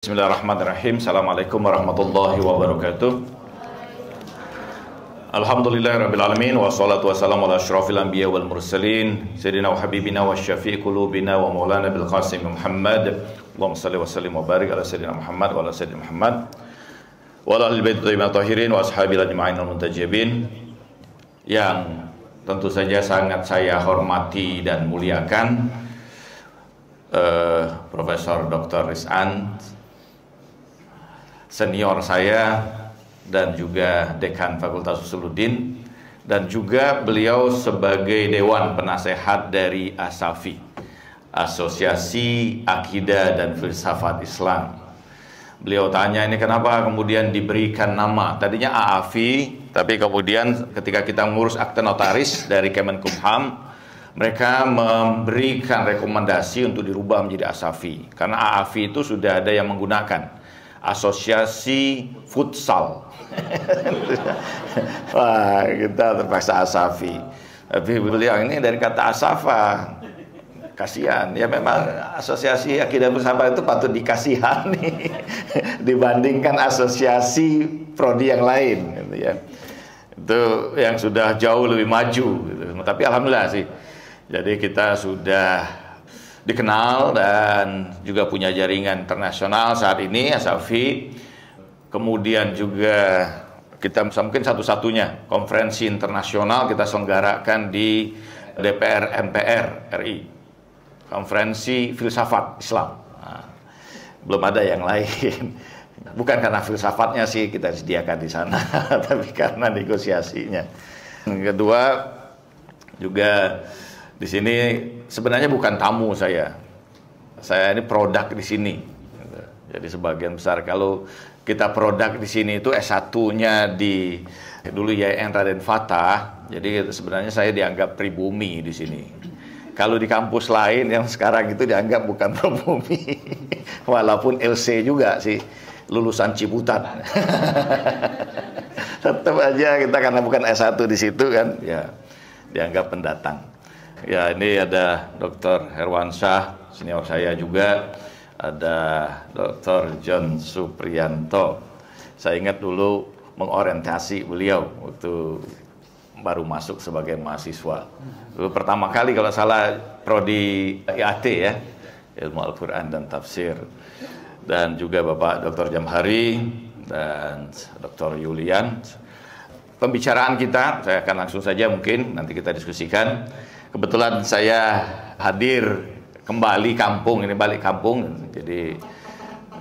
Bismillahirrahmanirrahim. Assalamualaikum warahmatullahi wabarakatuh. Alhamdulillahirrabbilalamin. Wassalatu wassalamu ala asyrafil anbiya wal mursalin Sayyidina wa habibina wa syafi'i qulubina wa maulana bil qasim Muhammad. Allahumma salli wa sallim wa barik ala Sayyidina Muhammad wa ala Sayyidina Muhammad wa ala ahli bait thayyibin tahirin wa ashabil ajma'in al muntajibin, yang tentu saja sangat saya hormati dan muliakan Profesor Dr. Rizan, senior saya dan juga Dekan Fakultas Usuluddin, dan juga beliau sebagai Dewan Penasehat dari ASAFI, Asosiasi Akidah dan Filsafat Islam. Beliau tanya ini kenapa kemudian diberikan nama, tadinya AAFI, tapi kemudian ketika kita mengurus akte notaris dari Kemenkumham, mereka memberikan rekomendasi untuk dirubah menjadi ASAFI, karena AAFI itu sudah ada yang menggunakan Asosiasi Futsal. Wah, kita terpaksa ASAFI. Tapi beliau ini dari kata asafa, kasihan. Ya memang Asosiasi Akidah Filsafat itu patut dikasihani dibandingkan asosiasi prodi yang lain, gitu ya. Itu yang sudah jauh lebih maju, gitu. Tapi alhamdulillah sih. Jadi kita sudah dikenal dan juga punya jaringan internasional saat ini, ASAFI. Kemudian juga kita mungkin satu-satunya konferensi internasional kita selenggarakan di DPR MPR RI, konferensi filsafat Islam. Nah, belum ada yang lain. Bukan karena filsafatnya sih kita sediakan di sana, tapi karena negosiasinya. Yang kedua juga di sini sebenarnya bukan tamu saya. Saya ini produk di sini. Jadi sebagian besar kalau kita produk di sini itu S1-nya di dulu YN Raden Fatah. Jadi sebenarnya saya dianggap pribumi di sini. Kalau di kampus lain yang sekarang itu dianggap bukan pribumi. Walaupun LC juga sih, lulusan Ciputat. Tetap aja kita karena bukan S1 di situ kan, ya dianggap pendatang. Ya, ini ada Dr. Herwansyah, senior saya juga. Ada Dr. John Supriyanto. Saya ingat dulu mengorientasi beliau waktu baru masuk sebagai mahasiswa. Dulu pertama kali kalau salah prodi IAT ya, Ilmu Al-Quran dan Tafsir. Dan juga Bapak Dr. Jamhari dan Dr. Yulian. Pembicaraan kita, saya akan langsung saja mungkin nanti kita diskusikan. Kebetulan saya hadir kembali kampung, ini balik kampung, jadi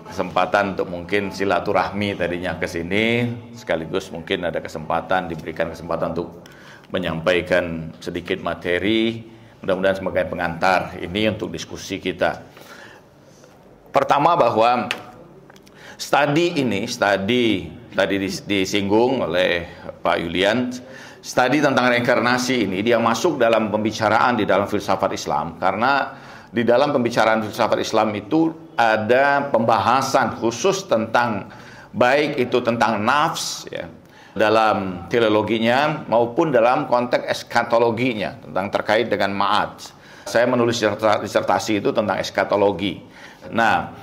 kesempatan untuk mungkin silaturahmi tadinya ke sini, sekaligus mungkin ada kesempatan, diberikan kesempatan untuk menyampaikan sedikit materi, mudah-mudahan sebagai pengantar ini untuk diskusi kita. Pertama bahwa studi tadi disinggung oleh Pak Yulian, studi tentang reinkarnasi ini dia masuk dalam pembicaraan di dalam filsafat Islam, karena di dalam pembicaraan filsafat Islam itu ada pembahasan khusus tentang baik itu tentang nafs ya, dalam teleologinya maupun dalam konteks eskatologinya tentang terkait dengan ma'ad. Saya menulis disertasi itu tentang eskatologi. Nah,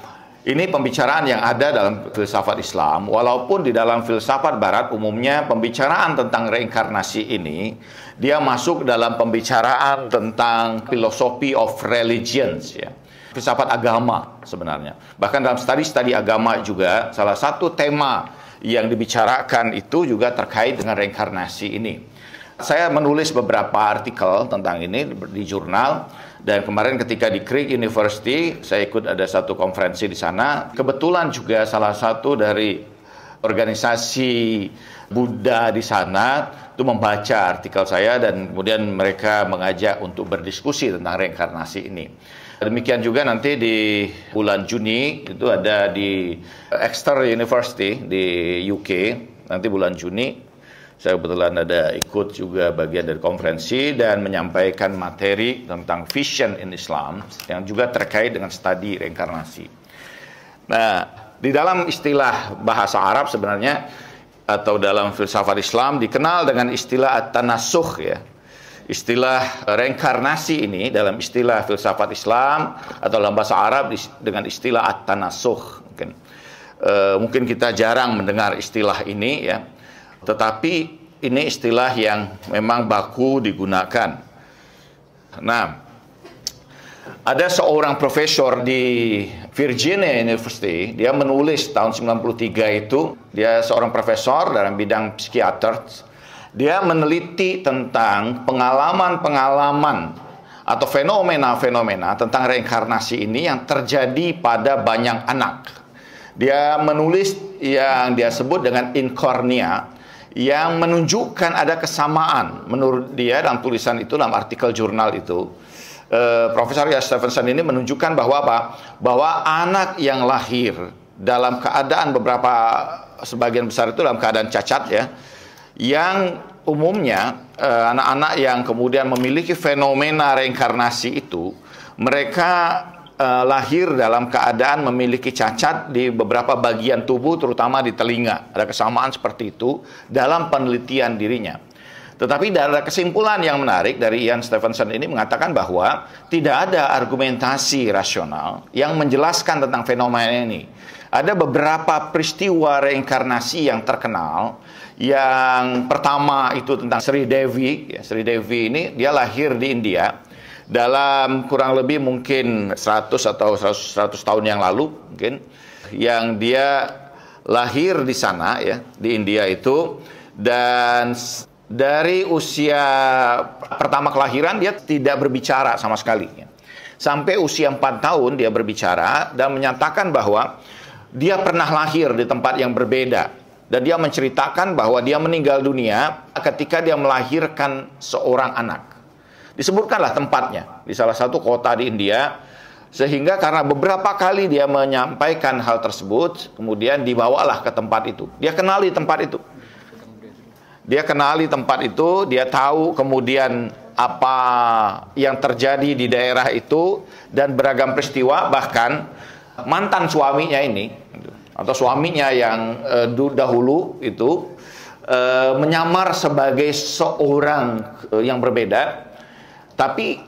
ini pembicaraan yang ada dalam filsafat Islam, walaupun di dalam filsafat Barat umumnya pembicaraan tentang reinkarnasi ini dia masuk dalam pembicaraan tentang philosophy of religions ya. Filsafat agama sebenarnya. Bahkan dalam studi agama juga salah satu tema yang dibicarakan itu juga terkait dengan reinkarnasi ini. Saya menulis beberapa artikel tentang ini di jurnal, dan kemarin ketika di Creek University saya ikut ada satu konferensi di sana. Kebetulan juga salah satu dari organisasi Buddha di sana itu membaca artikel saya, dan kemudian mereka mengajak untuk berdiskusi tentang reinkarnasi ini. Demikian juga nanti di bulan Juni itu ada di Exeter University di UK, nanti bulan Juni. Saya kebetulan ada ikut juga bagian dari konferensi dan menyampaikan materi tentang vision in Islam yang juga terkait dengan studi reinkarnasi. Nah, di dalam istilah bahasa Arab sebenarnya atau dalam filsafat Islam dikenal dengan istilah at-tanasukh ya. Istilah reinkarnasi ini dalam istilah filsafat Islam atau dalam bahasa Arab dengan istilah at-tanasukh. Mungkin kita jarang mendengar istilah ini ya, tetapi ini istilah yang memang baku digunakan. Nah, ada seorang profesor di Virginia University, dia menulis tahun 93 itu, dia seorang profesor dalam bidang psikiater. Dia meneliti tentang pengalaman-pengalaman atau fenomena-fenomena tentang reinkarnasi ini yang terjadi pada banyak anak. Dia menulis yang dia sebut dengan inkornia, yang menunjukkan ada kesamaan menurut dia dalam tulisan itu, dalam artikel jurnal itu. Profesor Stephenson ini menunjukkan bahwa anak yang lahir dalam keadaan sebagian besar itu dalam keadaan cacat ya, yang umumnya anak-anak yang kemudian memiliki fenomena reinkarnasi itu, mereka lahir dalam keadaan memiliki cacat di beberapa bagian tubuh, terutama di telinga. Ada kesamaan seperti itu dalam penelitian dirinya. Tetapi ada kesimpulan yang menarik dari Ian Stephenson ini mengatakan bahwa tidak ada argumentasi rasional yang menjelaskan tentang fenomena ini. Ada beberapa peristiwa reinkarnasi yang terkenal. Yang pertama itu tentang Sri Devi. Sri Devi ini dia lahir di India dalam kurang lebih mungkin 100 atau 100 tahun yang lalu mungkin, yang dia lahir di sana ya, di India itu, dan dari usia pertama kelahiran dia tidak berbicara sama sekali ya. Sampai usia 4 tahun dia berbicara dan menyatakan bahwa dia pernah lahir di tempat yang berbeda. Dan dia menceritakan bahwa dia meninggal dunia ketika dia melahirkan seorang anak. Disebutkanlah tempatnya di salah satu kota di India. Sehingga karena beberapa kali dia menyampaikan hal tersebut, kemudian dibawalah ke tempat itu. Dia kenali tempat itu. Dia tahu kemudian apa yang terjadi di daerah itu dan beragam peristiwa, bahkan mantan suaminya ini atau suaminya yang dahulu itu menyamar sebagai seorang yang berbeda, tapi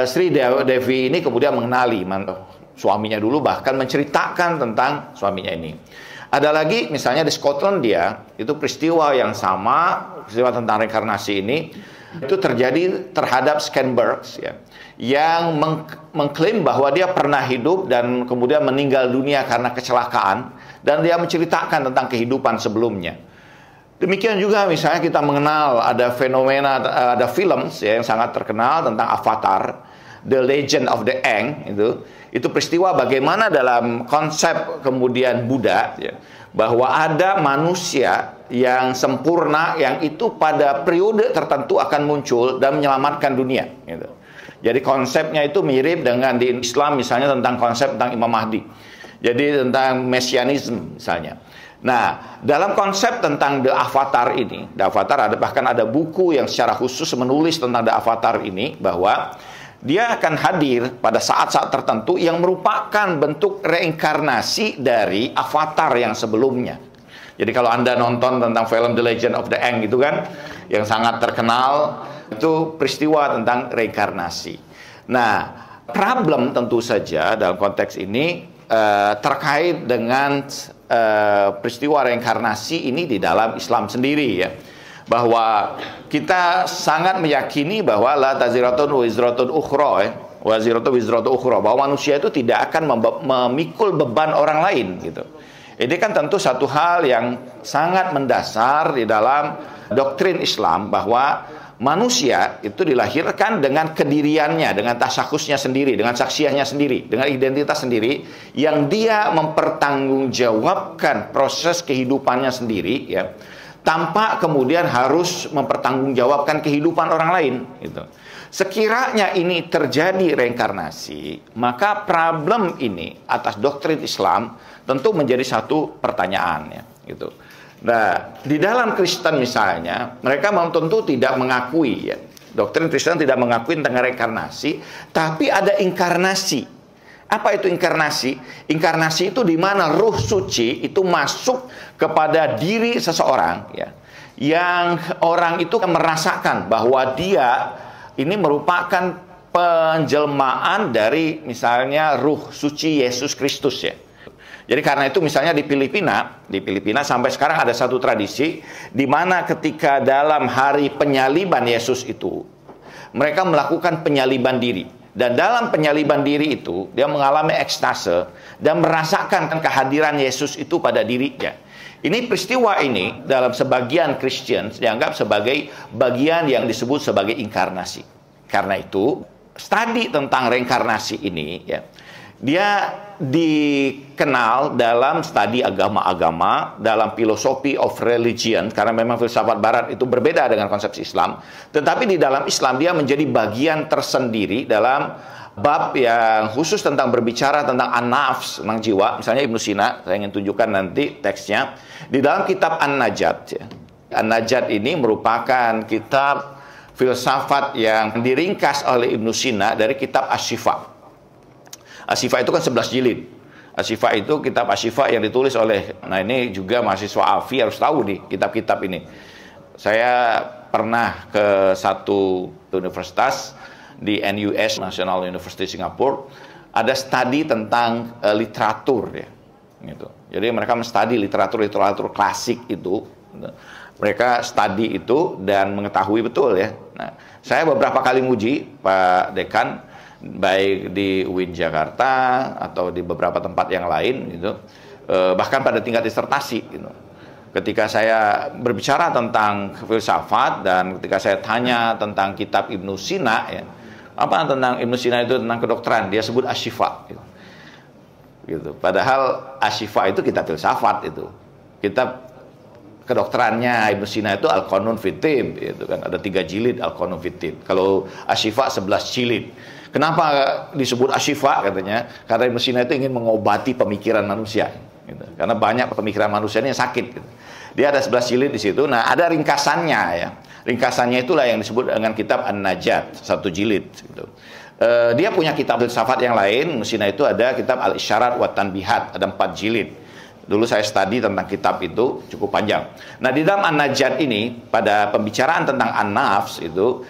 Sri Devi ini kemudian mengenali suaminya dulu, bahkan menceritakan tentang suaminya ini. Ada lagi misalnya di Scotland itu peristiwa yang sama, peristiwa tentang reinkarnasi ini itu terjadi terhadap Scanbergs ya, yang mengklaim bahwa dia pernah hidup dan kemudian meninggal dunia karena kecelakaan, dan dia menceritakan tentang kehidupan sebelumnya. Demikian juga misalnya kita mengenal ada fenomena, ada film ya, yang sangat terkenal tentang Avatar, The Legend of the Aang itu peristiwa bagaimana dalam konsep kemudian Buddha ya, bahwa ada manusia yang sempurna yang itu pada periode tertentu akan muncul dan menyelamatkan dunia gitu. Jadi konsepnya itu mirip dengan di Islam misalnya tentang konsep tentang Imam Mahdi. Jadi tentang mesianisme misalnya. Nah, dalam konsep tentang The Avatar ini, The Avatar bahkan ada buku yang secara khusus menulis tentang The Avatar ini, bahwa dia akan hadir pada saat-saat tertentu yang merupakan bentuk reinkarnasi dari avatar yang sebelumnya. Jadi kalau Anda nonton tentang film The Legend of the Aang itu kan, yang sangat terkenal, itu peristiwa tentang reinkarnasi. Nah, problem tentu saja dalam konteks ini terkait dengan peristiwa reinkarnasi ini di dalam Islam sendiri ya. Bahwa kita sangat meyakini bahwa la taziratun wizratun ukhra waziratun wizratun ukhra, bahwa manusia itu tidak akan memikul beban orang lain gitu. Ini kan tentu satu hal yang sangat mendasar di dalam doktrin Islam, bahwa manusia itu dilahirkan dengan kediriannya, dengan tasyakhusnya sendiri, dengan saksiannya sendiri, dengan identitas sendiri, yang dia mempertanggungjawabkan proses kehidupannya sendiri ya, tanpa kemudian harus mempertanggungjawabkan kehidupan orang lain gitu. Sekiranya ini terjadi reinkarnasi, maka problem ini atas doktrin Islam tentu menjadi satu pertanyaan ya gitu. Nah, di dalam Kristen misalnya, mereka tentu tidak mengakui ya, doktrin Kristen tidak mengakui tentang reinkarnasi, tapi ada inkarnasi. Apa itu inkarnasi? Inkarnasi itu di mana ruh suci itu masuk kepada diri seseorang ya, yang orang itu merasakan bahwa dia ini merupakan penjelmaan dari misalnya ruh suci Yesus Kristus ya. Jadi karena itu misalnya di Filipina sampai sekarang ada satu tradisi di mana ketika dalam hari penyaliban Yesus itu mereka melakukan penyaliban diri. Dan dalam penyaliban diri itu, dia mengalami ekstase dan merasakan kehadiran Yesus itu pada dirinya. Ini peristiwa ini dalam sebagian Kristen dianggap sebagai bagian yang disebut sebagai inkarnasi. Karena itu, studi tentang reinkarnasi ini, ya, dia dikenal dalam studi agama-agama, dalam philosophy of religion, karena memang filsafat barat itu berbeda dengan konsepsi Islam. Tetapi di dalam Islam dia menjadi bagian tersendiri dalam bab yang khusus tentang berbicara tentang an-nafs, tentang jiwa. Misalnya Ibnu Sina, saya ingin tunjukkan nanti teksnya. Di dalam kitab An-Najat, ya. An-Najat ini merupakan kitab filsafat yang diringkas oleh Ibnu Sina dari kitab Asy-Syifa. Asy-Syifa itu kan 11 jilid. Asy-Syifa itu kitab Asy-Syifa yang ditulis oleh, nah ini juga mahasiswa AFI harus tahu nih kitab-kitab ini. Saya pernah ke satu universitas di NUS, National University Singapore, ada studi tentang literatur ya. Gitu. Jadi mereka menstudi literatur klasik itu. Mereka studi itu dan mengetahui betul ya. Nah, saya beberapa kali muji Pak Dekan, baik di UIN Jakarta atau di beberapa tempat yang lain gitu, bahkan pada tingkat disertasi gitu. Ketika saya berbicara tentang filsafat dan ketika saya tanya tentang kitab Ibnu Sina ya, apa tentang Ibnu Sina itu tentang kedokteran, dia sebut Asy-Syifa gitu. Padahal Asy-Syifa itu kitab filsafat itu. Kitab kedokterannya Ibnu Sina itu Al-Qanun fit Tibb itu kan, ada 3 jilid Al-Qanun fit Tibb. Kalau Asy-Syifa 11 jilid. Kenapa disebut Asy-Syifa katanya? Karena Ibnu Sina itu ingin mengobati pemikiran manusia gitu. Karena banyak pemikiran manusia ini yang sakit gitu. Dia ada 11 jilid di situ. Nah, ada ringkasannya ya. Ringkasannya itulah yang disebut dengan kitab An-Najat, 1 jilid gitu. Dia punya kitab filsafat yang lain. Ibnu Sina itu ada kitab Al-Isyarat wa Tanbihat, ada 4 jilid. Dulu saya studi tentang kitab itu cukup panjang. Nah, di dalam An-Najat ini pada pembicaraan tentang an-nafs itu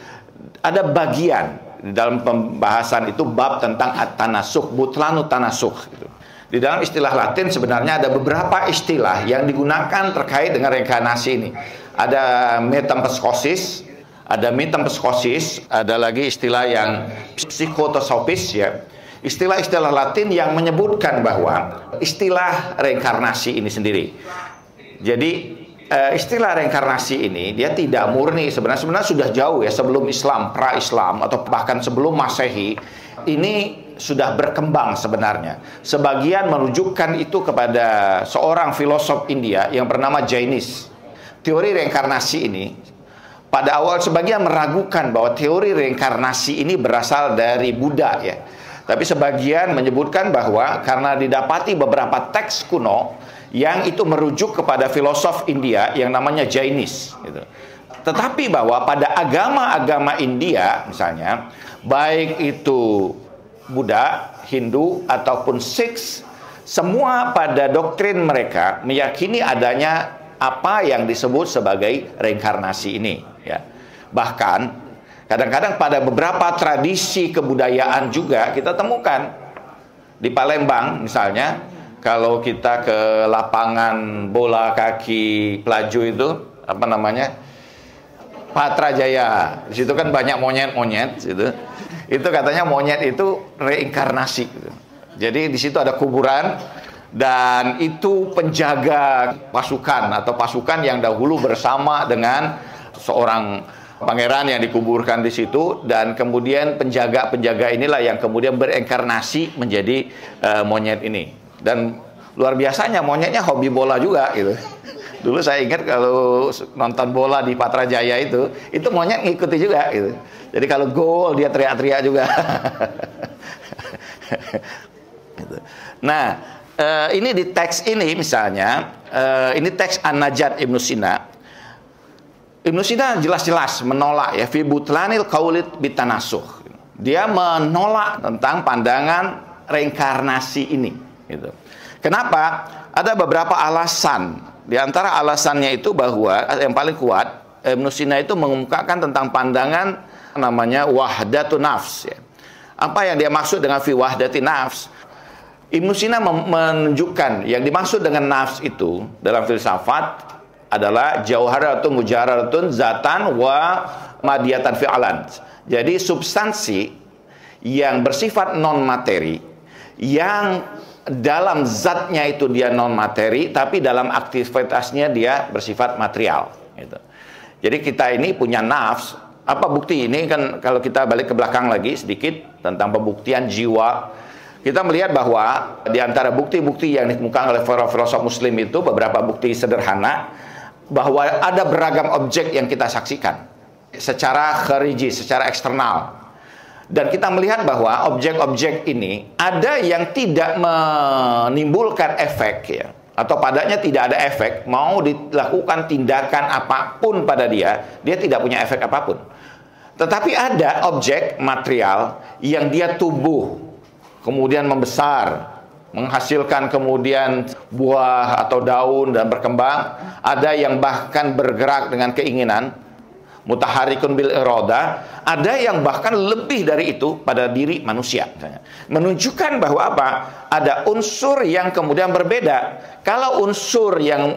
ada bagian di dalam pembahasan itu bab tentang at-tanasukh, butlanu tanasukh gitu. Di dalam istilah Latin sebenarnya ada beberapa istilah yang digunakan terkait dengan reinkarnasi ini. Ada metempsychosis, ada lagi istilah yang psikotosopis ya. Istilah-istilah Latin yang menyebutkan bahwa istilah reinkarnasi ini sendiri. Jadi istilah reinkarnasi ini dia tidak murni, sebenarnya sudah jauh ya, sebelum Islam, pra-Islam atau bahkan sebelum Masehi ini sudah berkembang sebenarnya. Sebagian menunjukkan itu kepada seorang filosof India yang bernama Jainis. Teori reinkarnasi ini pada awal sebagian meragukan bahwa teori reinkarnasi ini berasal dari Buddha ya. Tapi sebagian menyebutkan bahwa karena didapati beberapa teks kuno yang itu merujuk kepada filosof India yang namanya Jainis gitu. Tetapi bahwa pada agama-agama India misalnya, baik itu Buddha, Hindu ataupun Sikh, semua pada doktrin mereka meyakini adanya apa yang disebut sebagai reinkarnasi ini ya. Bahkan kadang-kadang pada beberapa tradisi kebudayaan juga kita temukan di Palembang misalnya. Kalau kita ke lapangan bola kaki pelaju itu, apa namanya, Patra Jaya, di situ kan banyak monyet-monyet, gitu. Itu katanya monyet itu reinkarnasi. Gitu. Jadi di situ ada kuburan dan itu penjaga pasukan atau pasukan yang dahulu bersama dengan seorang pangeran yang dikuburkan di situ, dan kemudian penjaga-penjaga inilah yang kemudian bereinkarnasi menjadi monyet ini. Dan luar biasanya monyetnya hobi bola juga gitu. Dulu saya ingat kalau nonton bola di Patra Jaya itu monyet ngikuti juga gitu. Jadi kalau gol dia teriak-teriak juga. Nah, ini di teks ini misalnya, ini teks An-Najat Ibnu Sina. Ibnu Sina jelas-jelas menolak ya fi butlanil qaulid bitanasukh. Dia menolak tentang pandangan reinkarnasi ini. Gitu. Kenapa? Ada beberapa alasan Di antara alasannya itu bahwa yang paling kuat, Ibnu Sina itu mengemukakan tentang pandangan namanya wahdatun nafs. Ya. Apa yang dia maksud dengan fi wahdatin nafs? Ibnu Sina menunjukkan yang dimaksud dengan nafs itu dalam filsafat adalah jauharatun mujarradatun zatan wa madiyatan fi'alan. Jadi substansi yang bersifat non materi, yang dalam zatnya itu dia non materi, tapi dalam aktivitasnya dia bersifat material. Gitu. Jadi kita ini punya nafs. Apa bukti ini? Kan kalau kita balik ke belakang lagi sedikit tentang pembuktian jiwa, kita melihat bahwa di antara bukti-bukti yang dikemukakan oleh para filosof Muslim itu beberapa bukti sederhana bahwa ada beragam objek yang kita saksikan secara khariji, secara eksternal. Dan kita melihat bahwa objek-objek ini ada yang tidak menimbulkan efek ya, atau padanya tidak ada efek, mau dilakukan tindakan apapun pada dia tidak punya efek apapun. Tetapi ada objek material yang dia tumbuh, kemudian membesar, menghasilkan kemudian buah atau daun dan berkembang. Ada yang bahkan bergerak dengan keinginan, mutaharikun bil iroda. Ada yang bahkan lebih dari itu pada diri manusia. Menunjukkan bahwa apa? Ada unsur yang kemudian berbeda. Kalau unsur yang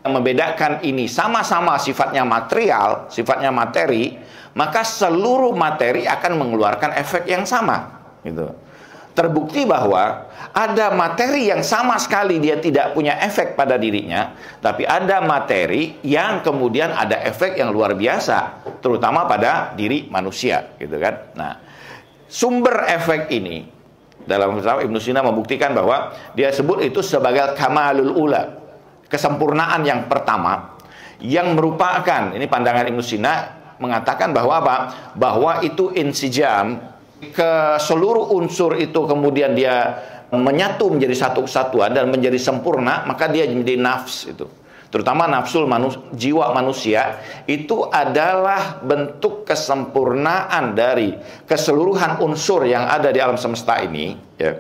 membedakan ini sama-sama sifatnya material, sifatnya materi, maka seluruh materi akan mengeluarkan efek yang sama. Gitu. Terbukti bahwa ada materi yang sama sekali dia tidak punya efek pada dirinya, tapi ada materi yang kemudian ada efek yang luar biasa, terutama pada diri manusia, gitu kan. Nah, sumber efek ini dalam Ibnu Sina membuktikan bahwa dia sebut itu sebagai kamalul ula, kesempurnaan yang pertama, yang merupakan, ini pandangan Ibnu Sina mengatakan bahwa apa? Bahwa itu insijam, ke seluruh unsur itu kemudian dia menyatu menjadi satu kesatuan dan menjadi sempurna, maka dia menjadi nafs itu. Terutama nafsul jiwa manusia itu adalah bentuk kesempurnaan dari keseluruhan unsur yang ada di alam semesta ini, ya.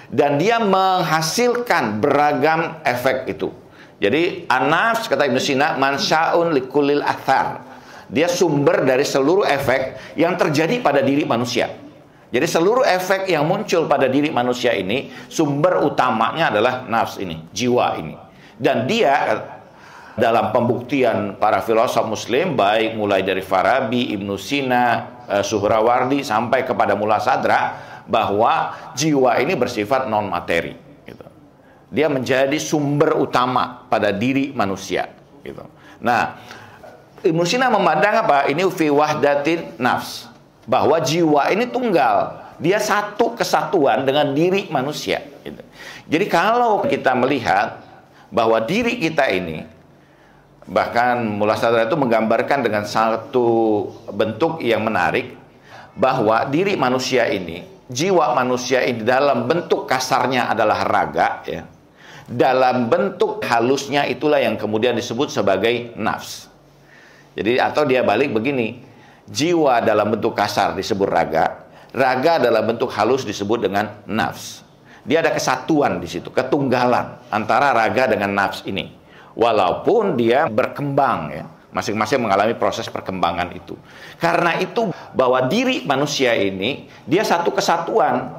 Dan dia menghasilkan beragam efek itu. Jadi an-nafs kata Ibnu Sina mansyaun likulil athar. Dia sumber dari seluruh efek yang terjadi pada diri manusia. Jadi seluruh efek yang muncul pada diri manusia ini, sumber utamanya adalah nafs ini, jiwa ini. Dan dia dalam pembuktian para filosof Muslim, baik mulai dari Farabi, Ibnu Sina, Suhrawardi, sampai kepada Mullah Sadra, bahwa jiwa ini bersifat non materi. Gitu. Dia menjadi sumber utama pada diri manusia. Gitu. Nah, Ibnu Sina memandang apa? Ini fi wahdatin nafs. Bahwa jiwa ini tunggal, dia satu kesatuan dengan diri manusia. Gitu. Jadi kalau kita melihat bahwa diri kita ini, bahkan Mullah Sadra itu menggambarkan dengan satu bentuk yang menarik, bahwa diri manusia ini, jiwa manusia ini dalam bentuk kasarnya adalah raga, ya. Dalam bentuk halusnya itulah yang kemudian disebut sebagai nafs. Jadi atau dia balik begini. Jiwa dalam bentuk kasar disebut raga, raga dalam bentuk halus disebut dengan nafs. Dia ada kesatuan di situ, ketunggalan antara raga dengan nafs ini. Walaupun dia berkembang, ya, masing-masing mengalami proses perkembangan itu. Karena itu bahwa diri manusia ini dia satu kesatuan.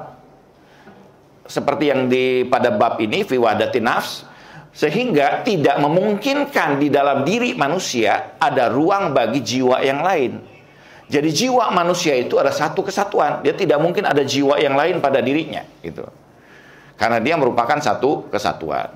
Seperti yang pada bab ini fi wahdatin nafs, sehingga tidak memungkinkan di dalam diri manusia ada ruang bagi jiwa yang lain. Jadi jiwa manusia itu ada satu kesatuan. Dia tidak mungkin ada jiwa yang lain pada dirinya, gitu. Karena dia merupakan satu kesatuan.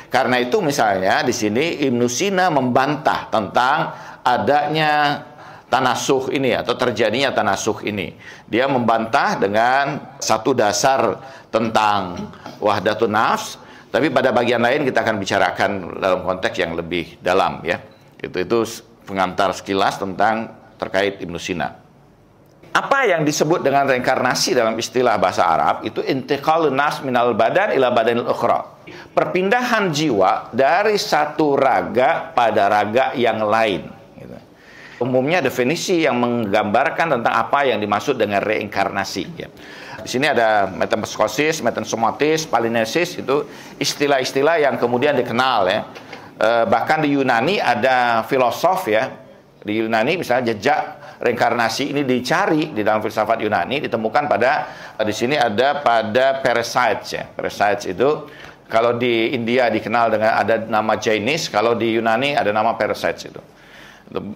Karena itu misalnya di sini Ibnu Sina membantah tentang adanya tanasuh ini atau terjadinya tanasuh ini. Dia membantah dengan satu dasar tentang wahdatun nafs, tapi pada bagian lain kita akan bicarakan dalam konteks yang lebih dalam, ya. Itu pengantar sekilas tentang terkait Ibnu Sina. Apa yang disebut dengan reinkarnasi dalam istilah bahasa Arab itu intiqalun nafs minal badan ila badanil ukhra. Perpindahan jiwa dari satu raga pada raga yang lain. Gitu. Umumnya definisi yang menggambarkan tentang apa yang dimaksud dengan reinkarnasi. Ya. Di sini ada metempsychosis, metensomatis, palinesis, itu istilah-istilah yang kemudian dikenal, ya. Bahkan di Yunani ada filosof ya, di Yunani misalnya jejak reinkarnasi ini dicari di dalam filsafat Yunani, ditemukan pada di sini ada pada Parasites ya. Parasites itu kalau di India dikenal dengan ada nama Jainis, kalau di Yunani ada nama Parasites itu.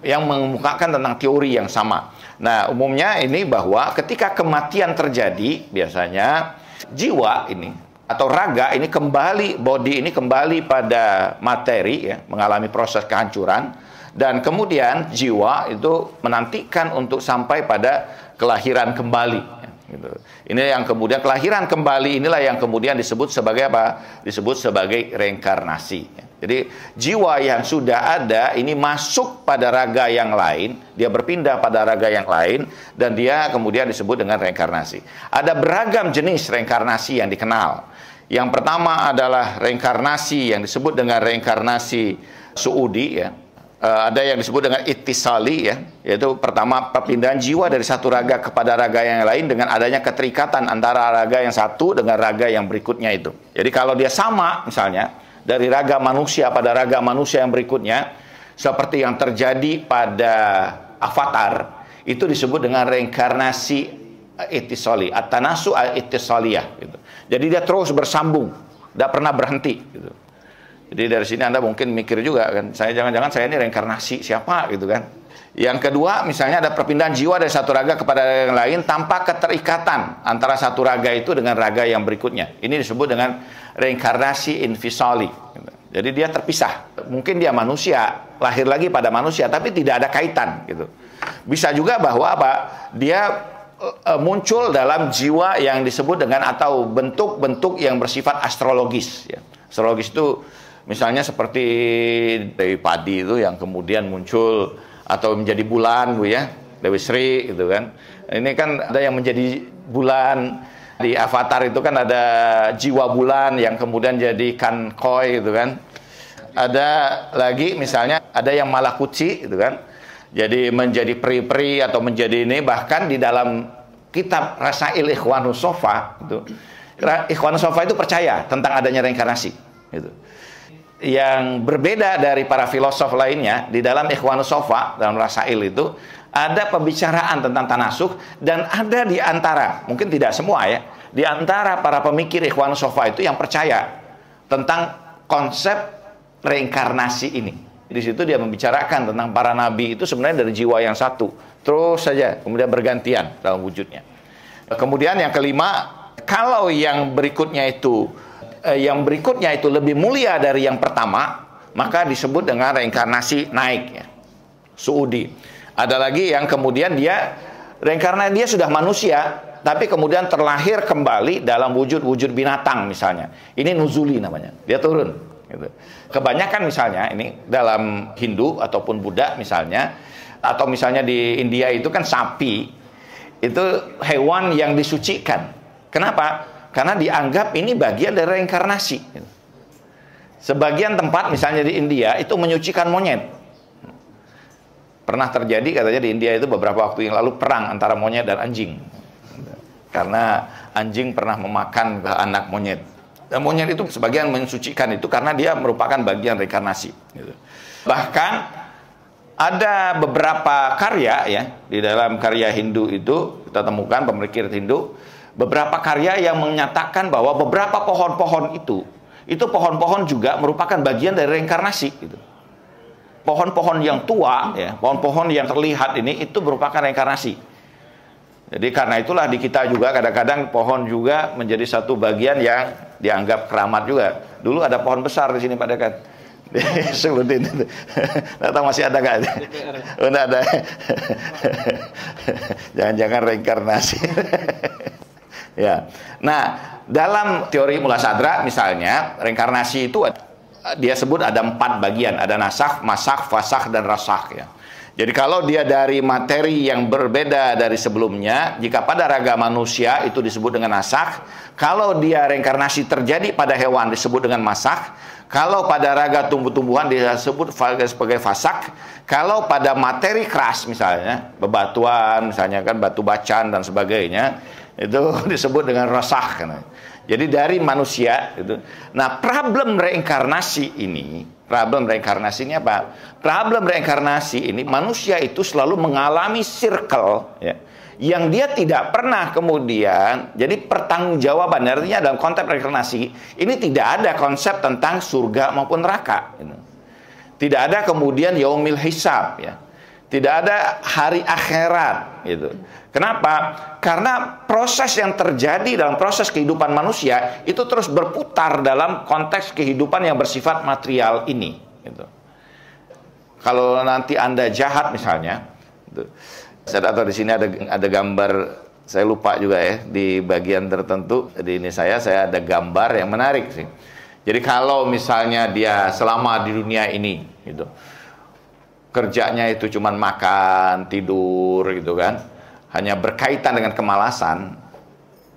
Yang mengemukakan tentang teori yang sama. Nah, umumnya ini bahwa ketika kematian terjadi, biasanya jiwa ini atau raga ini kembali, body ini kembali pada materi ya, mengalami proses kehancuran, dan kemudian jiwa itu menantikan untuk sampai pada kelahiran kembali ya, gitu. Ini yang kemudian kelahiran kembali inilah yang kemudian disebut sebagai apa? Disebut sebagai reinkarnasi ya. Jadi jiwa yang sudah ada ini masuk pada raga yang lain, dia berpindah pada raga yang lain, dan dia kemudian disebut dengan reinkarnasi. Ada beragam jenis reinkarnasi yang dikenal. Yang pertama adalah reinkarnasi yang disebut dengan reinkarnasi suudi ya. Ada yang disebut dengan ittisali ya, yaitu pertama perpindahan jiwa dari satu raga kepada raga yang lain dengan adanya keterikatan antara raga yang satu dengan raga yang berikutnya itu. Jadi kalau dia sama misalnya dari raga manusia pada raga manusia yang berikutnya, seperti yang terjadi pada Avatar, itu disebut dengan reinkarnasi ittisali, at-tanasu al-ittisaliyah gitu. Jadi dia terus bersambung, tidak pernah berhenti gitu. Jadi dari sini Anda mungkin mikir juga kan, jangan-jangan saya ini reinkarnasi siapa gitu kan. Yang kedua, misalnya ada perpindahan jiwa dari satu raga kepada yang lain tanpa keterikatan antara satu raga itu dengan raga yang berikutnya. Ini disebut dengan reinkarnasi infisali. Jadi dia terpisah. Mungkin dia manusia, lahir lagi pada manusia, tapi tidak ada kaitan gitu. Bisa juga bahwa apa? Dia muncul dalam jiwa yang disebut dengan atau bentuk-bentuk yang bersifat astrologis ya. Astrologis itu misalnya seperti Dewi Padi itu yang kemudian muncul atau menjadi bulan Bu ya, Dewi Sri gitu kan. Ini kan ada yang menjadi bulan di Avatar itu kan ada jiwa bulan yang kemudian jadi Kankoi gitu kan. Ada lagi misalnya ada yang Malakuci gitu kan. Jadi menjadi peri-peri atau menjadi ini, bahkan di dalam kitab Rasail Ikhwanus Sofa itu Ikhwanus Sofa itu percaya tentang adanya reinkarnasi gitu. Yang berbeda dari para filosof lainnya, di dalam Ikhwanus Sofa, dalam Rasail itu ada pembicaraan tentang tanasuh, dan ada di antara, mungkin tidak semua ya, di antara para pemikir Ikhwanus Sofa itu yang percaya tentang konsep reinkarnasi ini. Di situ dia membicarakan tentang para nabi itu sebenarnya dari jiwa yang satu, terus saja kemudian bergantian dalam wujudnya. Kemudian yang kelima, kalau yang berikutnya itu lebih mulia dari yang pertama, maka disebut dengan reinkarnasi naik ya, suudi. Ada lagi yang kemudian dia reinkarnasi, dia sudah manusia tapi kemudian terlahir kembali dalam wujud-wujud binatang misalnya. Ini nuzuli namanya, dia turun gitu. Kebanyakan misalnya ini dalam Hindu ataupun Buddha misalnya, atau misalnya di India itu kan sapi itu hewan yang disucikan. Kenapa? Karena dianggap ini bagian dari reinkarnasi. Sebagian tempat misalnya di India itu menyucikan monyet. Pernah terjadi katanya di India itu beberapa waktu yang lalu perang antara monyet dan anjing. Karena anjing pernah memakan anak monyet. Dan monyet itu sebagian mensucikan itu karena dia merupakan bagian reinkarnasi. Bahkan ada beberapa karya ya, di dalam karya Hindu itu kita temukan pemikir Hindu, beberapa karya yang menyatakan bahwa beberapa pohon-pohon itu pohon-pohon juga merupakan bagian dari reinkarnasi gitu. Pohon-pohon yang tua ya, pohon-pohon yang terlihat ini itu merupakan reinkarnasi. Jadi karena itulah di kita juga kadang-kadang pohon juga menjadi satu bagian yang dianggap keramat juga. Dulu ada pohon besar di sini Pak Dekat. Sebutin itu. Nggak tahu masih ada nggak? Udah ada. Jangan-jangan reinkarnasi. Ya. Nah, dalam teori Mula Sadra misalnya, reinkarnasi itu dia sebut ada 4 bagian, ada nasakh, masakh, fasakh, dan rasakh ya. Jadi kalau dia dari materi yang berbeda dari sebelumnya, jika pada raga manusia itu disebut dengan nasakh, kalau dia reinkarnasi terjadi pada hewan disebut dengan masakh, kalau pada raga tumbuh-tumbuhan disebut sebagai fasakh, kalau pada materi keras misalnya, bebatuan misalnya kan batu bacan dan sebagainya, itu disebut dengan rasakh. Jadi dari manusia itu. Nah, problem reinkarnasi ini apa? Problem reinkarnasi ini manusia itu selalu mengalami circle ya, yang dia tidak pernah kemudian jadi pertanggungjawaban. Artinya dalam konteks reinkarnasi ini tidak ada konsep tentang surga maupun neraka gitu. Tidak ada kemudian yaumil hisab ya. Tidak ada hari akhirat gitu. Kenapa? Karena proses yang terjadi dalam proses kehidupan manusia itu terus berputar dalam konteks kehidupan yang bersifat material ini gitu. Kalau nanti Anda jahat misalnya gitu. Saya tahu di sini ada gambar, saya lupa juga ya, di bagian tertentu di ini saya ada gambar yang menarik sih. Jadi kalau misalnya dia selama di dunia ini gitu, kerjanya itu cuman makan, tidur gitu kan, hanya berkaitan dengan kemalasan,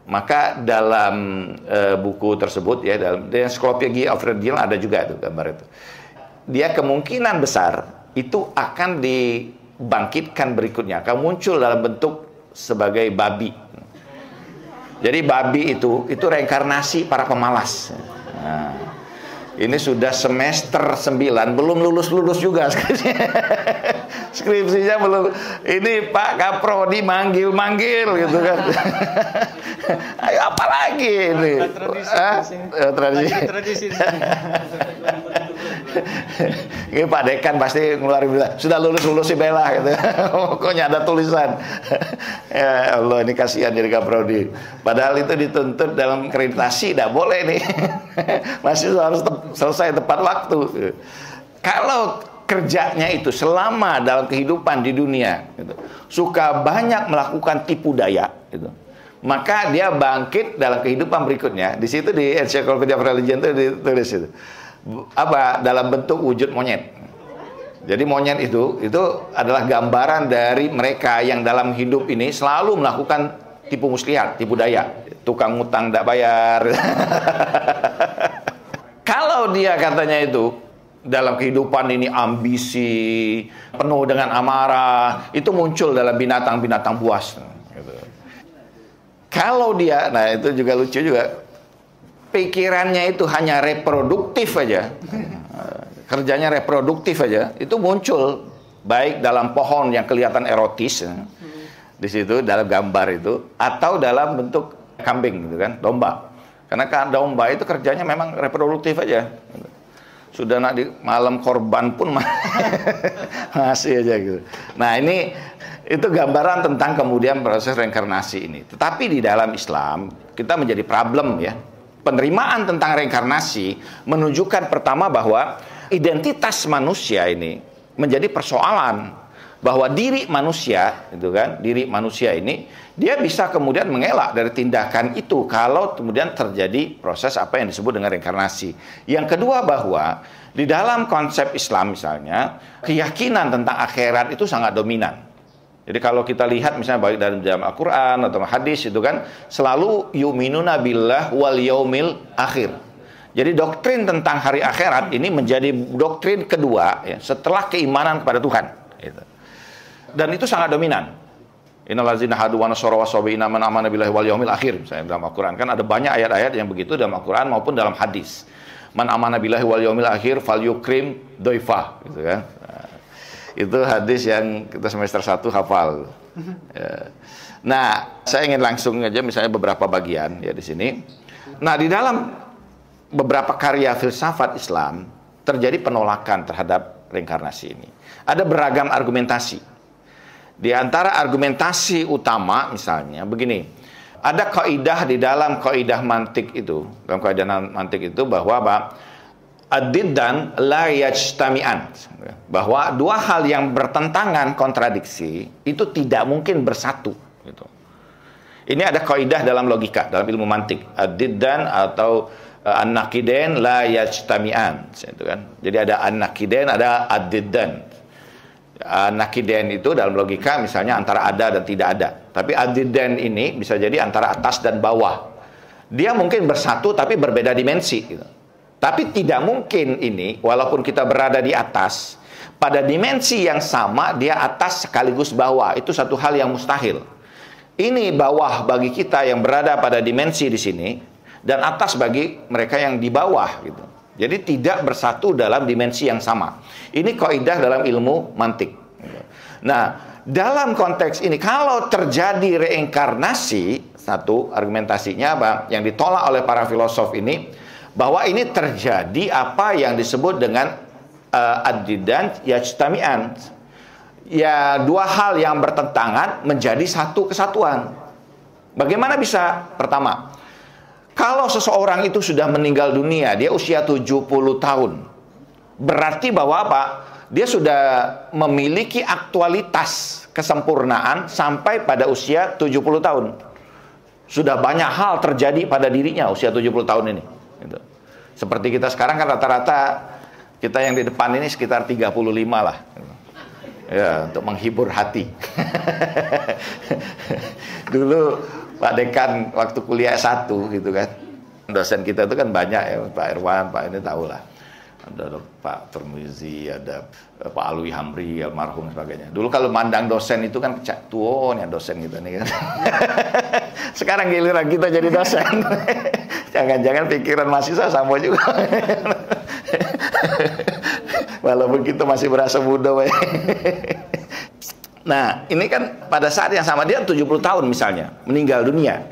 maka dalam buku tersebut ya, dalam The Encyclopedia of Religion ada juga itu gambar itu. Dia kemungkinan besar itu akan dibangkitkan berikutnya, akan muncul dalam bentuk sebagai babi. Jadi babi itu reinkarnasi para pemalas. Nah, ini sudah semester 9, belum lulus-lulus juga skripsinya belum. Ini Pak Kaprodi manggil-manggil gitu kan. Ayo apa lagi ini? Tradisi. Ini Pak Dekan pasti ngeluarin bilang, sudah lulus-lulus si Bella gitu. Pokoknya ada tulisan. Ya Allah, ini kasihan jadi Kaprodi. Padahal itu dituntut dalam akreditasi, tidak boleh nih. Masih harus selesai tepat waktu. Kalau kerjanya itu selama dalam kehidupan di dunia gitu, suka banyak melakukan tipu daya gitu, maka dia bangkit dalam kehidupan berikutnya. Di situ di Encyclopedia of Religion itu ditulis itu apa, dalam bentuk wujud monyet. Jadi monyet itu adalah gambaran dari mereka yang dalam hidup ini selalu melakukan tipu muslihat, tipu daya, tukang ngutang tidak bayar. Kalau dia katanya itu dalam kehidupan ini ambisi, penuh dengan amarah, itu muncul dalam binatang-binatang buas. Gitu. Kalau dia, nah itu juga lucu juga, pikirannya itu hanya reproduktif aja, kerjanya reproduktif aja, itu muncul baik dalam pohon yang kelihatan erotis, di situ dalam gambar itu, atau dalam bentuk kambing, gitu kan, domba. Karena domba itu kerjanya memang reproduktif aja. Sudah nak di malam korban pun masih aja gitu. Nah ini itu gambaran tentang kemudian proses reinkarnasi ini. Tetapi di dalam Islam kita menjadi problem ya. Penerimaan tentang reinkarnasi menunjukkan pertama bahwa identitas manusia ini menjadi persoalan, bahwa diri manusia itu kan, diri manusia ini dia bisa kemudian mengelak dari tindakan itu kalau kemudian terjadi proses apa yang disebut dengan reinkarnasi. Yang kedua, bahwa di dalam konsep Islam misalnya keyakinan tentang akhirat itu sangat dominan. Jadi kalau kita lihat misalnya baik dalam Al-Quran atau hadis itu kan selalu yu'minuna billah wal yaumil akhir. Jadi doktrin tentang hari akhirat ini menjadi doktrin kedua ya, setelah keimanan kepada Tuhan. Dan itu sangat dominan. Innallazina hadu wa nasara wa sabiina man amana billahi wal yaumil akhir. Misalnya dalam Al-Quran kan ada banyak ayat-ayat yang begitu dalam Al-Quran maupun dalam hadis. Man amana billahi wal yaumil akhir falyukrim doifah, gitu kan. Nah, itu hadis yang kita semester 1 hafal. Ya. Nah, saya ingin langsung aja misalnya beberapa bagian ya di sini. Nah, di dalam beberapa karya filsafat Islam terjadi penolakan terhadap reinkarnasi ini. Ada beragam argumentasi. Di antara argumentasi utama misalnya begini, ada kaidah di dalam kaidah mantik itu, dalam kaidah mantik itu bahwa ad-diddan la yajtami'an, bahwa dua hal yang bertentangan kontradiksi itu tidak mungkin bersatu gitu. Ini ada kaidah dalam logika, dalam ilmu mantik, ad-diddan atau an-naqidain la yajtami'an itu kan. Jadi ada an-naqidain, ada ad-diddan. Naqidain itu dalam logika misalnya antara ada dan tidak ada. Tapi ad-diddan ini bisa jadi antara atas dan bawah. Dia mungkin bersatu tapi berbeda dimensi gitu. Tapi tidak mungkin ini walaupun kita berada di atas, pada dimensi yang sama dia atas sekaligus bawah. Itu satu hal yang mustahil. Ini bawah bagi kita yang berada pada dimensi di sini dan atas bagi mereka yang di bawah gitu. Jadi tidak bersatu dalam dimensi yang sama. Ini kaidah dalam ilmu mantik. Nah, dalam konteks ini kalau terjadi reinkarnasi, satu argumentasinya apa yang ditolak oleh para filosof ini, bahwa ini terjadi apa yang disebut dengan ad-diddan yajtami'an. Ya, dua hal yang bertentangan menjadi satu kesatuan. Bagaimana bisa? Pertama, kalau seseorang itu sudah meninggal dunia, dia usia 70 tahun. Berarti bahwa apa? Dia sudah memiliki aktualitas kesempurnaan sampai pada usia 70 tahun. Sudah banyak hal terjadi pada dirinya usia 70 tahun ini. Gitu. Seperti kita sekarang kan rata-rata kita yang di depan ini sekitar 35 lah. Ya, untuk menghibur hati. Dulu Pak Dekan waktu kuliah S1 gitu kan, dosen kita itu kan banyak ya, Pak Irwan, Pak ini tahu lah. Ada Pak Termizi, ada Pak Alwi Hamri, almarhum sebagainya. Dulu kalau mandang dosen itu kan tuanya dosen gitu nih kan. Sekarang giliran kita jadi dosen. Jangan-jangan pikiran mahasiswa sama juga. Walaupun kita masih berasa muda, we. Nah, ini kan pada saat yang sama dia 70 tahun misalnya, meninggal dunia.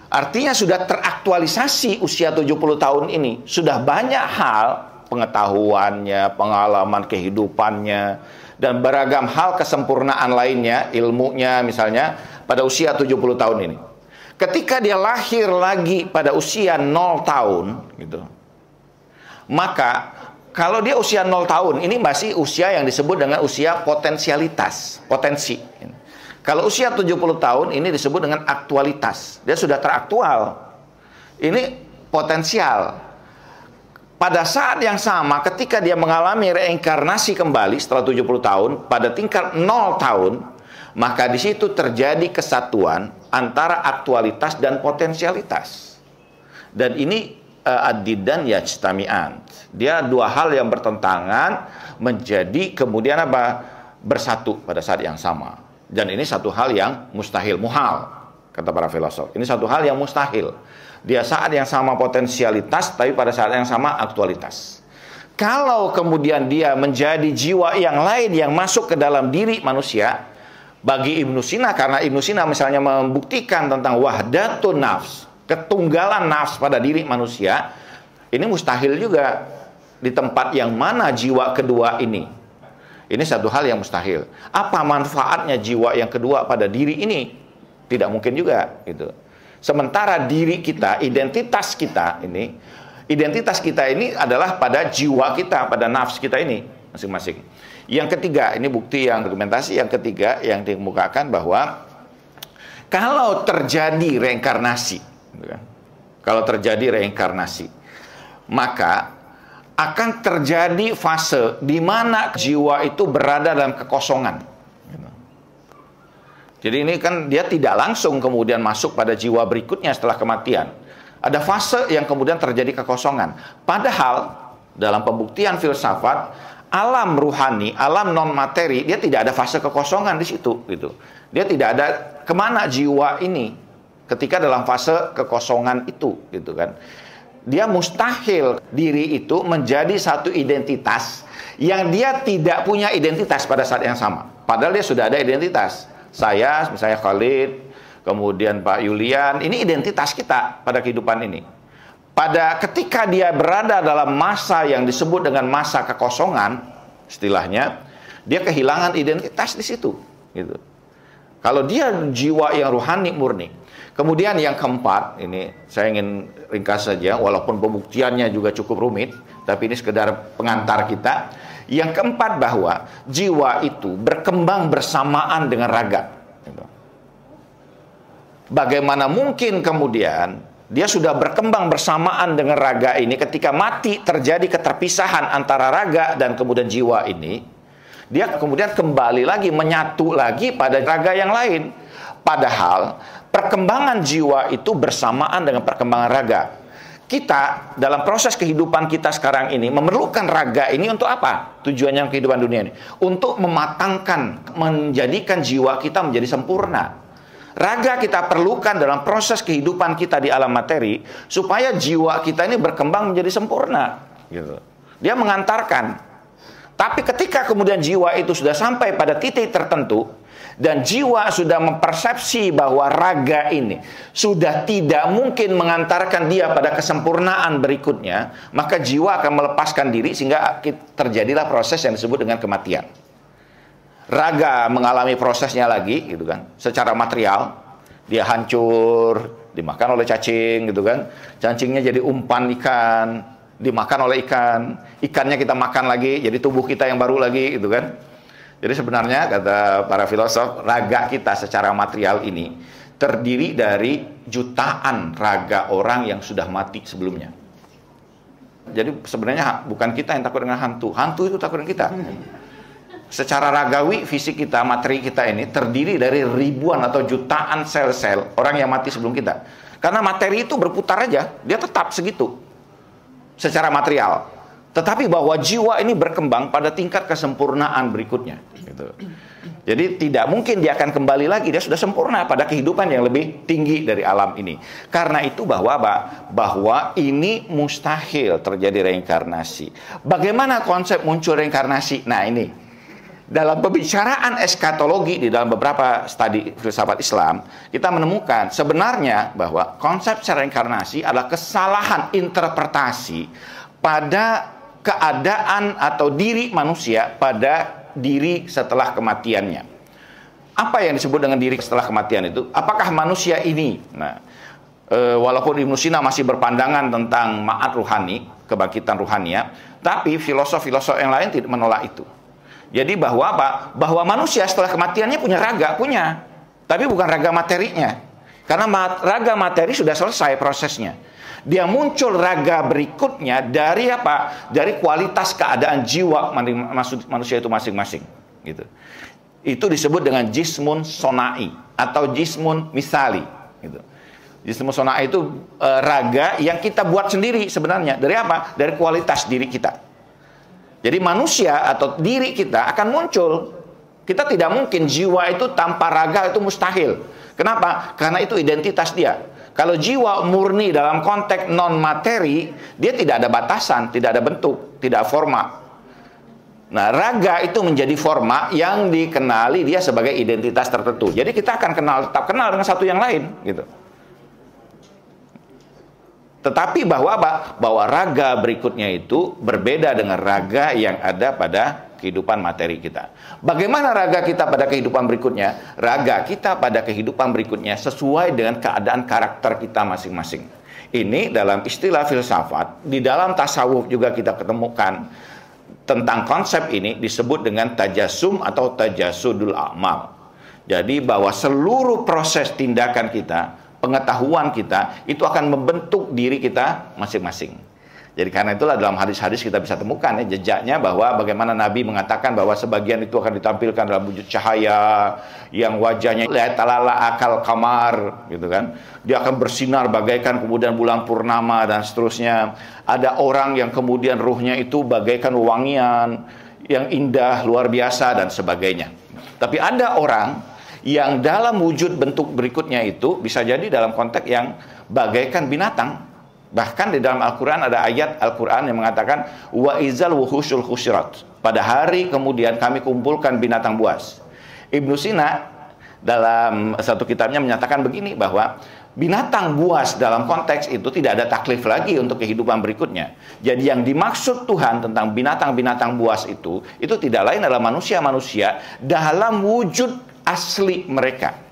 Artinya sudah teraktualisasi usia 70 tahun ini. Sudah banyak hal, pengetahuannya, pengalaman kehidupannya, dan beragam hal kesempurnaan lainnya, ilmunya misalnya, pada usia 70 tahun ini. Ketika dia lahir lagi pada usia 0 tahun, gitu, maka kalau dia usia 0 tahun, ini masih usia yang disebut dengan usia potensialitas, potensi. Kalau usia 70 tahun, ini disebut dengan aktualitas. Dia sudah teraktual. Ini potensial. Pada saat yang sama, ketika dia mengalami reinkarnasi kembali setelah 70 tahun, pada tingkat 0 tahun, maka di situ terjadi kesatuan antara aktualitas dan potensialitas. Dan ini ad-diddan yajtami'an. Dia dua hal yang bertentangan menjadi kemudian apa? Bersatu pada saat yang sama. Dan ini satu hal yang mustahil, muhal, kata para filosof. Ini satu hal yang mustahil. Dia saat yang sama potensialitas, tapi pada saat yang sama aktualitas. Kalau kemudian dia menjadi jiwa yang lain yang masuk ke dalam diri manusia, bagi Ibnu Sina, karena Ibnu Sina misalnya membuktikan tentang wahdatun nafs, ketunggalan nafs pada diri manusia, ini mustahil juga di tempat yang mana jiwa kedua ini. Ini satu hal yang mustahil. Apa manfaatnya jiwa yang kedua pada diri ini? Tidak mungkin juga gitu. Sementara diri kita, identitas kita ini adalah pada jiwa kita, pada nafs kita ini masing-masing. Yang ketiga, ini bukti yang argumentasi yang ketiga yang dikemukakan bahwa kalau terjadi reinkarnasi, gitu kan? Kalau terjadi reinkarnasi, maka akan terjadi fase di mana jiwa itu berada dalam kekosongan. Jadi ini kan dia tidak langsung kemudian masuk pada jiwa berikutnya setelah kematian. Ada fase yang kemudian terjadi kekosongan. Padahal dalam pembuktian filsafat, alam ruhani, alam non materi, dia tidak ada fase kekosongan di situ, gitu. Dia tidak ada kemana jiwa ini ketika dalam fase kekosongan itu, gitu kan. Dia mustahil diri itu menjadi satu identitas yang dia tidak punya identitas pada saat yang sama. Padahal dia sudah ada identitas. Saya, misalnya Khalid, kemudian Pak Yulian, ini identitas kita pada kehidupan ini. Pada ketika dia berada dalam masa yang disebut dengan masa kekosongan, istilahnya, dia kehilangan identitas di situ. Gitu. Kalau dia jiwa yang ruhani murni. Kemudian yang keempat, ini saya ingin ringkas saja, walaupun pembuktiannya juga cukup rumit, tapi ini sekedar pengantar kita. Yang keempat bahwa jiwa itu berkembang bersamaan dengan raga. Bagaimana mungkin kemudian dia sudah berkembang bersamaan dengan raga ini, ketika mati terjadi keterpisahan antara raga dan kemudian jiwa ini, dia kemudian kembali lagi, menyatu lagi pada raga yang lain. Padahal perkembangan jiwa itu bersamaan dengan perkembangan raga. Kita dalam proses kehidupan kita sekarang ini memerlukan raga ini untuk apa? Tujuannya kehidupan dunia ini untuk mematangkan, menjadikan jiwa kita menjadi sempurna. Raga kita perlukan dalam proses kehidupan kita di alam materi supaya jiwa kita ini berkembang menjadi sempurna. Gitu. Dia mengantarkan. Tapi ketika kemudian jiwa itu sudah sampai pada titik tertentu dan jiwa sudah mempersepsi bahwa raga ini sudah tidak mungkin mengantarkan dia pada kesempurnaan berikutnya, maka jiwa akan melepaskan diri sehingga terjadilah proses yang disebut dengan kematian. Raga mengalami prosesnya lagi, gitu kan, secara material, dia hancur, dimakan oleh cacing, gitu kan, cacingnya jadi umpan ikan, dimakan oleh ikan, ikannya kita makan lagi, jadi tubuh kita yang baru lagi, gitu kan. Jadi sebenarnya kata para filosof, raga kita secara material ini terdiri dari jutaan raga orang yang sudah mati sebelumnya. Jadi sebenarnya bukan kita yang takut dengan hantu, hantu itu takut dengan kita. Secara ragawi, fisik kita, materi kita ini terdiri dari ribuan atau jutaan sel-sel orang yang mati sebelum kita. Karena materi itu berputar aja, dia tetap segitu secara material. Tetapi bahwa jiwa ini berkembang pada tingkat kesempurnaan berikutnya. Gitu. Jadi tidak mungkin dia akan kembali lagi, dia sudah sempurna pada kehidupan yang lebih tinggi dari alam ini. Karena itu bahwa ini mustahil terjadi reinkarnasi. Bagaimana konsep muncul reinkarnasi? Nah ini, dalam pembicaraan eskatologi di dalam beberapa studi filsafat Islam, kita menemukan sebenarnya bahwa konsep reinkarnasi adalah kesalahan interpretasi pada keadaan atau diri manusia pada diri setelah kematiannya. Apa yang disebut dengan diri setelah kematian itu? Apakah manusia ini? Nah, walaupun Ibnu Sina masih berpandangan tentang ma'ad ruhani, kebangkitan ruhania, tapi filosof-filosof yang lain tidak menolak itu. Jadi bahwa apa? Bahwa manusia setelah kematiannya punya raga, punya. Tapi bukan raga materinya. Karena raga materi sudah selesai prosesnya. Dia muncul raga berikutnya dari apa? Dari kualitas keadaan jiwa manusia itu masing-masing. Gitu. Itu disebut dengan jismun sonai atau jismun misali. Gitu. Jismun sonai itu raga yang kita buat sendiri sebenarnya. Dari apa? Dari kualitas diri kita. Jadi manusia atau diri kita akan muncul. Kita tidak mungkin jiwa itu tanpa raga, itu mustahil. Kenapa? Karena itu identitas dia. Kalau jiwa murni dalam konteks non-materi, dia tidak ada batasan, tidak ada bentuk, tidak forma. Nah, raga itu menjadi forma yang dikenali dia sebagai identitas tertentu. Jadi kita akan tetap kenal dengan satu yang lain, gitu. Tetapi bahwa raga berikutnya itu berbeda dengan raga yang ada pada kehidupan materi kita. Bagaimana raga kita pada kehidupan berikutnya? Raga kita pada kehidupan berikutnya sesuai dengan keadaan karakter kita masing-masing. Ini dalam istilah filsafat, di dalam tasawuf juga kita ketemukan tentang konsep ini disebut dengan tajasum atau tajasudul amal. Jadi bahwa seluruh proses tindakan kita, pengetahuan kita itu akan membentuk diri kita masing-masing. Jadi karena itulah dalam hadis-hadis kita bisa temukan ya, jejaknya bahwa bagaimana Nabi mengatakan bahwa sebagian itu akan ditampilkan dalam wujud cahaya yang wajahnya talala akal kamar, gitu kan. Dia akan bersinar bagaikan kemudian bulan purnama dan seterusnya. Ada orang yang kemudian ruhnya itu bagaikan wangian yang indah luar biasa dan sebagainya. Tapi ada orang yang dalam wujud bentuk berikutnya itu bisa jadi dalam konteks yang bagaikan binatang. Bahkan di dalam Al-Quran ada ayat Al-Quran yang mengatakan wa izal wuhushul khusyirat. Pada hari kemudian kami kumpulkan binatang buas. Ibnu Sina dalam satu kitabnya menyatakan begini, bahwa binatang buas dalam konteks itu tidak ada taklif lagi untuk kehidupan berikutnya. Jadi yang dimaksud Tuhan tentang binatang-binatang buas itu tidak lain adalah manusia-manusia dalam wujud asli mereka.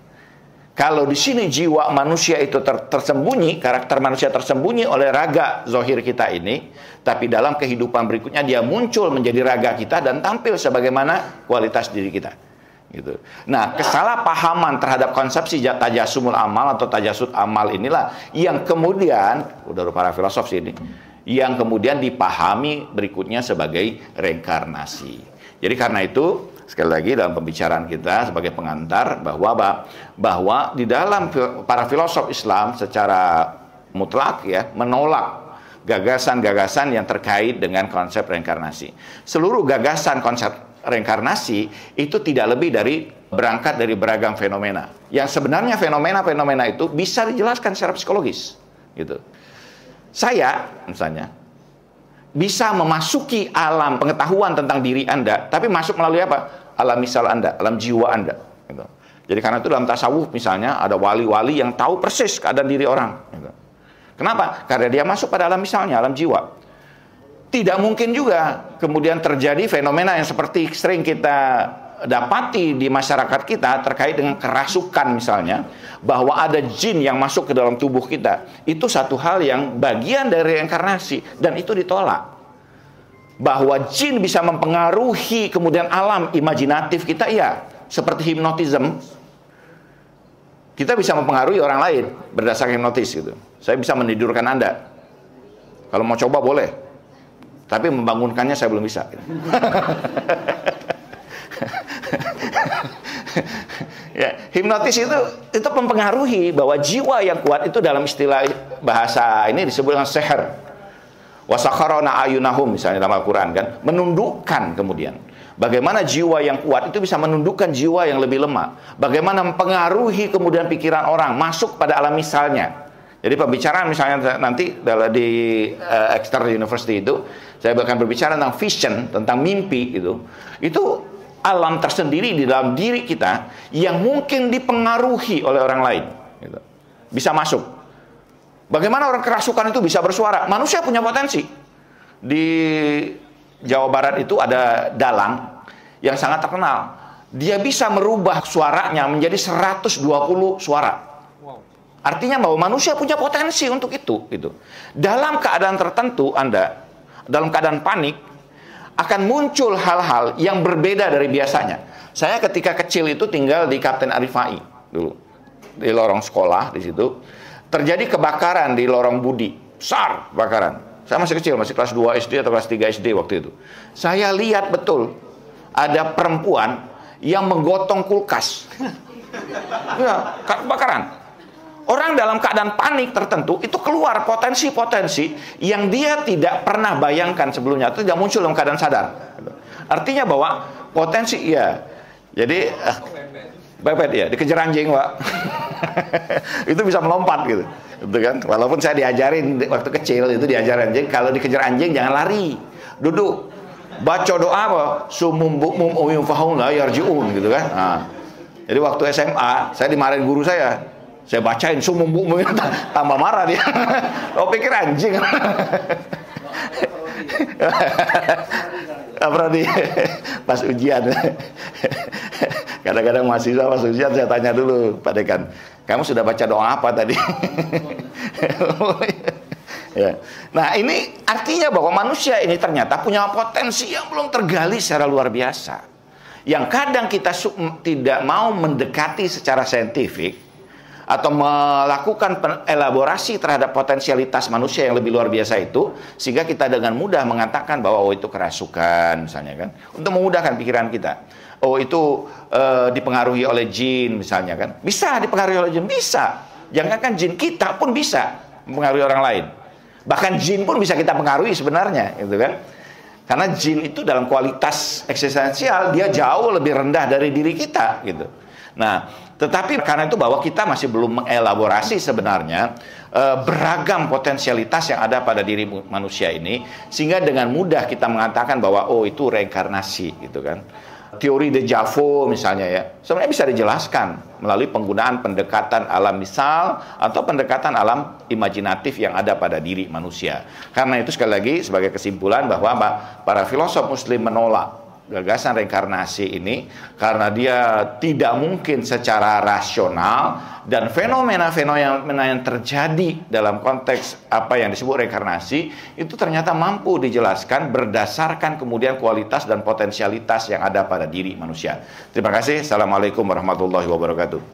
Kalau di sini jiwa manusia itu tersembunyi, karakter manusia tersembunyi oleh raga zohir kita ini, tapi dalam kehidupan berikutnya dia muncul menjadi raga kita dan tampil sebagaimana kualitas diri kita. Gitu. Nah, kesalahpahaman terhadap konsepsi tajasumul amal atau tajasud amal inilah yang kemudian, udah para filosof sini, yang kemudian dipahami berikutnya sebagai reinkarnasi. Jadi karena itu, sekali lagi dalam pembicaraan kita sebagai pengantar bahwa di dalam para filosof Islam secara mutlak ya menolak gagasan-gagasan yang terkait dengan konsep reinkarnasi. Seluruh gagasan konsep reinkarnasi itu tidak lebih dari berangkat dari beragam fenomena. Yang sebenarnya fenomena-fenomena itu bisa dijelaskan secara psikologis, gitu. Saya, misalnya, bisa memasuki alam pengetahuan tentang diri Anda, tapi masuk melalui apa? Alam misal Anda, alam jiwa Anda. Gitu. Jadi karena itu dalam tasawuf misalnya ada wali-wali yang tahu persis keadaan diri orang. Gitu. Kenapa? Karena dia masuk pada alam misalnya, alam jiwa. Tidak mungkin juga kemudian terjadi fenomena yang seperti sering kita dapati di masyarakat kita terkait dengan kerasukan misalnya, bahwa ada jin yang masuk ke dalam tubuh kita. Itu satu hal yang bagian dari reinkarnasi dan itu ditolak. Bahwa jin bisa mempengaruhi kemudian alam imajinatif kita, ya, seperti hipnotism. Kita bisa mempengaruhi orang lain berdasarkan hipnotis gitu. Saya bisa menidurkan Anda. Kalau mau coba boleh. Tapi membangunkannya saya belum bisa. Ya, hipnotis itu mempengaruhi bahwa jiwa yang kuat itu dalam istilah bahasa ini disebut dengan seher. Wasakharona ayunahum misalnya dalam Al-Quran kan, menundukkan kemudian. Bagaimana jiwa yang kuat itu bisa menundukkan jiwa yang lebih lemah. Bagaimana mempengaruhi kemudian pikiran orang masuk pada alam misalnya. Jadi pembicaraan misalnya nanti di Exeter University itu saya akan berbicara tentang vision, tentang mimpi itu alam tersendiri di dalam diri kita yang mungkin dipengaruhi oleh orang lain. Gitu. Bisa masuk. Bagaimana orang kerasukan itu bisa bersuara? Manusia punya potensi. Di Jawa Barat itu ada dalang yang sangat terkenal. Dia bisa merubah suaranya menjadi 120 suara. Artinya bahwa manusia punya potensi untuk itu. Gitu. Dalam keadaan tertentu Anda, dalam keadaan panik, akan muncul hal-hal yang berbeda dari biasanya. Saya ketika kecil itu tinggal di Kapten Arifai dulu, di lorong sekolah di situ. Terjadi kebakaran di lorong Budi, besar kebakaran. Saya masih kecil, masih kelas 2 SD atau kelas 3 SD waktu itu. Saya lihat betul ada perempuan yang menggotong kulkas. Ya, kebakaran. Orang dalam keadaan panik tertentu itu keluar potensi-potensi yang dia tidak pernah bayangkan sebelumnya, itu tidak muncul dalam keadaan sadar. Artinya bahwa potensi, ya, jadi bebet ya, dikejar anjing, Pak. Itu bisa melompat gitu. Gitu kan? Walaupun saya diajarin waktu kecil itu diajarin anjing, kalau dikejar anjing jangan lari, duduk, baca doa apa, sumum bukmum uyum fahum la yarjiun gitu kan. Nah, jadi waktu SMA saya dimarahin guru saya bacain sumum bukmum, tambah marah dia. Oh, pikir anjing. Berarti pas ujian. Kadang-kadang mahasiswa pas ujian saya tanya dulu, Pak Dekan, kamu sudah baca doa apa tadi? Ya. Nah, ini artinya bahwa manusia ini ternyata punya potensi yang belum tergali secara luar biasa. Yang kadang kita tidak mau mendekati secara saintifik atau melakukan elaborasi terhadap potensialitas manusia yang lebih luar biasa itu, sehingga kita dengan mudah mengatakan bahwa oh itu kerasukan misalnya kan, untuk memudahkan pikiran kita. Oh itu dipengaruhi oleh jin misalnya kan, bisa dipengaruhi oleh jin, bisa. Jangankan jin, kita pun bisa mempengaruhi orang lain. Bahkan jin pun bisa kita pengaruhi sebenarnya, gitu kan? Karena jin itu dalam kualitas eksistensial dia jauh lebih rendah dari diri kita, gitu. Nah, tetapi karena itu bahwa kita masih belum mengelaborasi sebenarnya beragam potensialitas yang ada pada diri manusia ini, sehingga dengan mudah kita mengatakan bahwa oh itu reinkarnasi gitu kan. Teori déjà vu misalnya ya, sebenarnya bisa dijelaskan melalui penggunaan pendekatan alam misal atau pendekatan alam imajinatif yang ada pada diri manusia. Karena itu sekali lagi sebagai kesimpulan bahwa para filosof muslim menolak gagasan reinkarnasi ini karena dia tidak mungkin secara rasional, dan fenomena-fenomena yang terjadi dalam konteks apa yang disebut reinkarnasi itu ternyata mampu dijelaskan berdasarkan kemudian kualitas dan potensialitas yang ada pada diri manusia. Terima kasih. Assalamualaikum warahmatullahi wabarakatuh.